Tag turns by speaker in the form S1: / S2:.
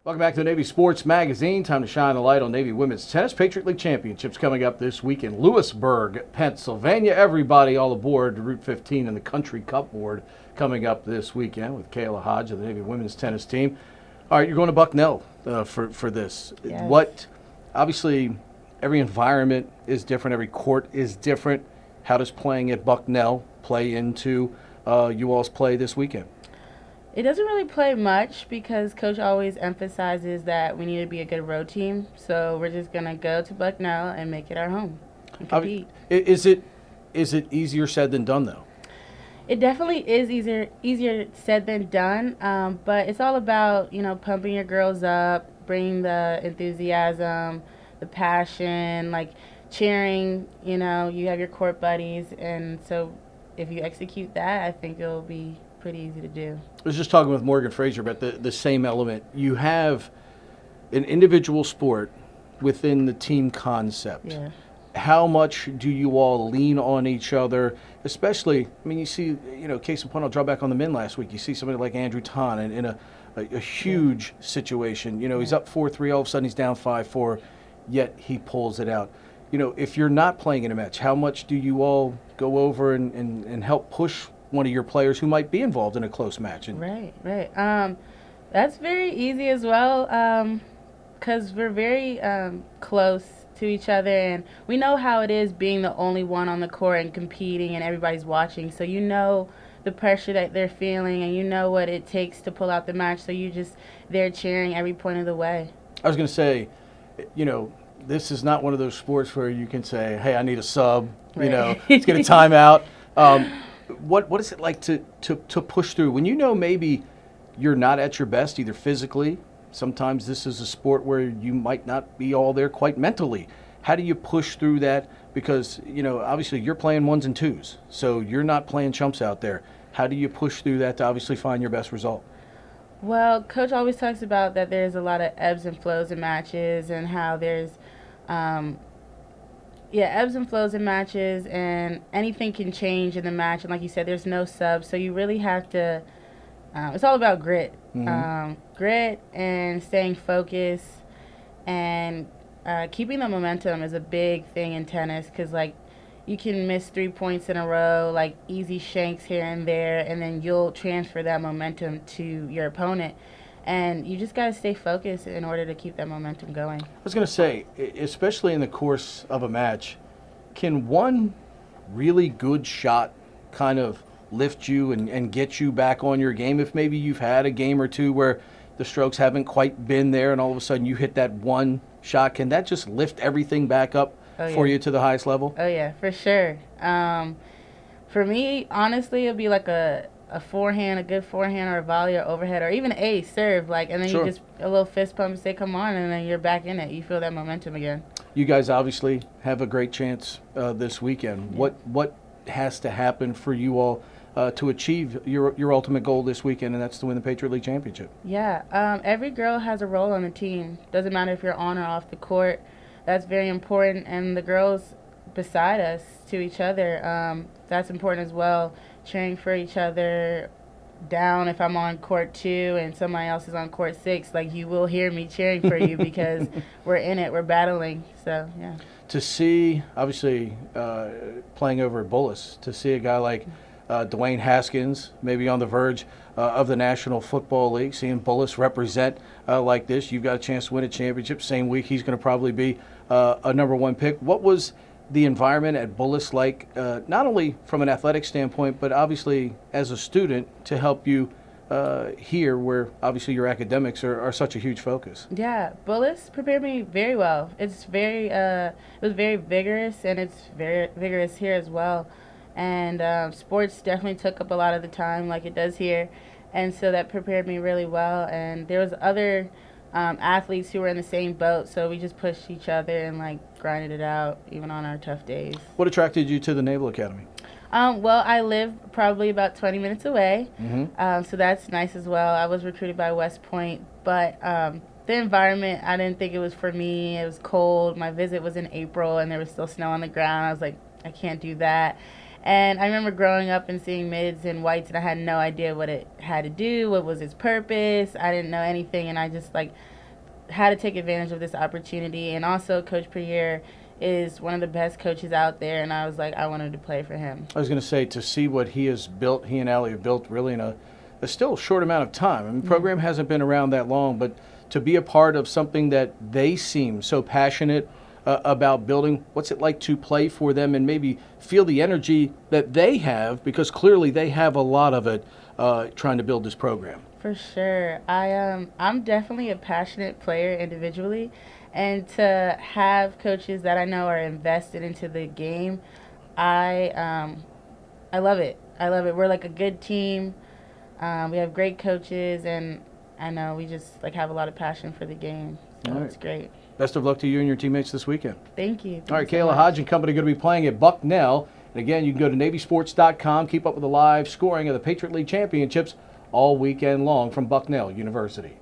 S1: Welcome back to the Navy Sports Magazine. Time to shine the light on Navy Women's Tennis. Patriot League Championships coming up this week in Lewisburg, Pennsylvania. Everybody all aboard Route 15 and the Country Cup board coming up this weekend with Kaylah Hodge of the Navy Women's Tennis team. All right, you're going to Bucknell for this.
S2: Yes.
S1: Obviously, every environment is different. Every court is different. How does playing at Bucknell play into you all's play this weekend?
S2: It doesn't really play much because Coach always emphasizes that we need to be a good road team. So we're just going to go to Bucknell and make it our home and compete.
S1: Is it easier said than done, though?
S2: It definitely is easier said than done, but it's all about, pumping your girls up, bringing the enthusiasm, the passion, like cheering, you have your court buddies. And so if you execute that, I think it'll be pretty easy to do.
S1: I was just talking with Morgan Fraser about the same element. You have an individual sport within the team concept.
S2: Yeah.
S1: How much do you all lean on each other? Especially, you see, case in point, I'll draw back on the men last week. You see somebody like Andrew Ton in a huge situation. He's up 4-3, all of a sudden he's down 5-4, yet he pulls it out. If you're not playing in a match, how much do you all go over and help push one of your players who might be involved in a close match?
S2: Right. That's very easy as well, because we're very close to each other, and we know how it is being the only one on the court and competing and everybody's watching. So the pressure that they're feeling, and what it takes to pull out the match, so you just there cheering every point of the way.
S1: I was going to say, this is not one of those sports where you can say, hey, I need a sub,
S2: Right.
S1: Let's get a timeout. What is it like to push through when maybe you're not at your best, either physically? Sometimes this is a sport where you might not be all there quite mentally. How do you push through that? Because, obviously you're playing ones and twos, so you're not playing chumps out there. How do you push through that to obviously find your best result?
S2: Well, Coach always talks about that there's a lot of ebbs and flows in matches, and how there's ebbs and flows in matches, and anything can change in the match. And like you said, there's no subs, so you really have to it's all about grit. Grit and staying focused, and keeping the momentum is a big thing in tennis, because you can miss 3 points in a row, like easy shanks here and there, and then you'll transfer that momentum to your opponent. And you just got to stay focused in order to keep that momentum going.
S1: I was going to say, especially in the course of a match, can one really good shot kind of lift you and get you back on your game? If maybe you've had a game or two where the strokes haven't quite been there, and all of a sudden you hit that one shot, can that just lift everything back up for you to the highest level?
S2: Oh, yeah, for sure. For me, honestly, it'll be like a forehand, a good forehand, or a volley, or overhead, or even a serve, and then
S1: Sure.
S2: you just a little fist pump and say, come on, and then you're back in it. You feel that momentum again.
S1: You guys obviously have a great chance this weekend.
S2: Yeah.
S1: What has to happen for you all to achieve your ultimate goal this weekend, and that's to win the Patriot League Championship?
S2: Yeah, every girl has a role on the team. Doesn't matter if you're on or off the court. That's very important, and the girls beside us to each other, that's important as well. Cheering for each other down. If I'm on court 2 and somebody else is on court 6, you will hear me cheering for you because we're in it, we're battling. So, yeah.
S1: To see, obviously, playing over at Bullis, to see a guy like Dwayne Haskins maybe on the verge of the National Football League, seeing Bullis represent like this, you've got a chance to win a championship. Same week, he's going to probably be a number 1 pick. What was the environment at Bullis like, not only from an athletic standpoint, but obviously as a student, to help you here, where obviously your academics are such a huge focus?
S2: Yeah, Bullis prepared me very well. It was very vigorous, and it's very vigorous here as well. And sports definitely took up a lot of the time, like it does here, and so that prepared me really well. And there was other athletes who were in the same boat, so we just pushed each other and grinded it out, even on our tough days.
S1: What attracted you to the Naval Academy?
S2: Well, I live probably about 20 minutes away, so that's nice as well. I was recruited by West Point, but the environment, I didn't think it was for me. It was cold. My visit was in April, and there was still snow on the ground. I was like, I can't do that. And I remember growing up and seeing mids and whites, and I had no idea what it had to do, what was its purpose. I didn't know anything, and I just had to take advantage of this opportunity. And also, Coach Pierre is one of the best coaches out there, and I was like, I wanted to play for him.
S1: I was going to say, to see what he has built, he and Allie have built really in a still short amount of time. I mean, the program hasn't been around that long, but to be a part of something that they seem so passionate about building, what's it like to play for them and maybe feel the energy that they have, because clearly they have a lot of it trying to build this program?
S2: For sure. I'm definitely a passionate player individually, and to have coaches that I know are invested into the game, I love it. I love it. We're like a good team. We have great coaches, and I know we just have a lot of passion for the game. So it's great.
S1: Best of luck to you and your teammates this weekend.
S2: Thank you.
S1: All right, Kaylah Hodge and company going to be playing at Bucknell. And again, you can go to NavySports.com, keep up with the live scoring of the Patriot League Championships all weekend long from Bucknell University.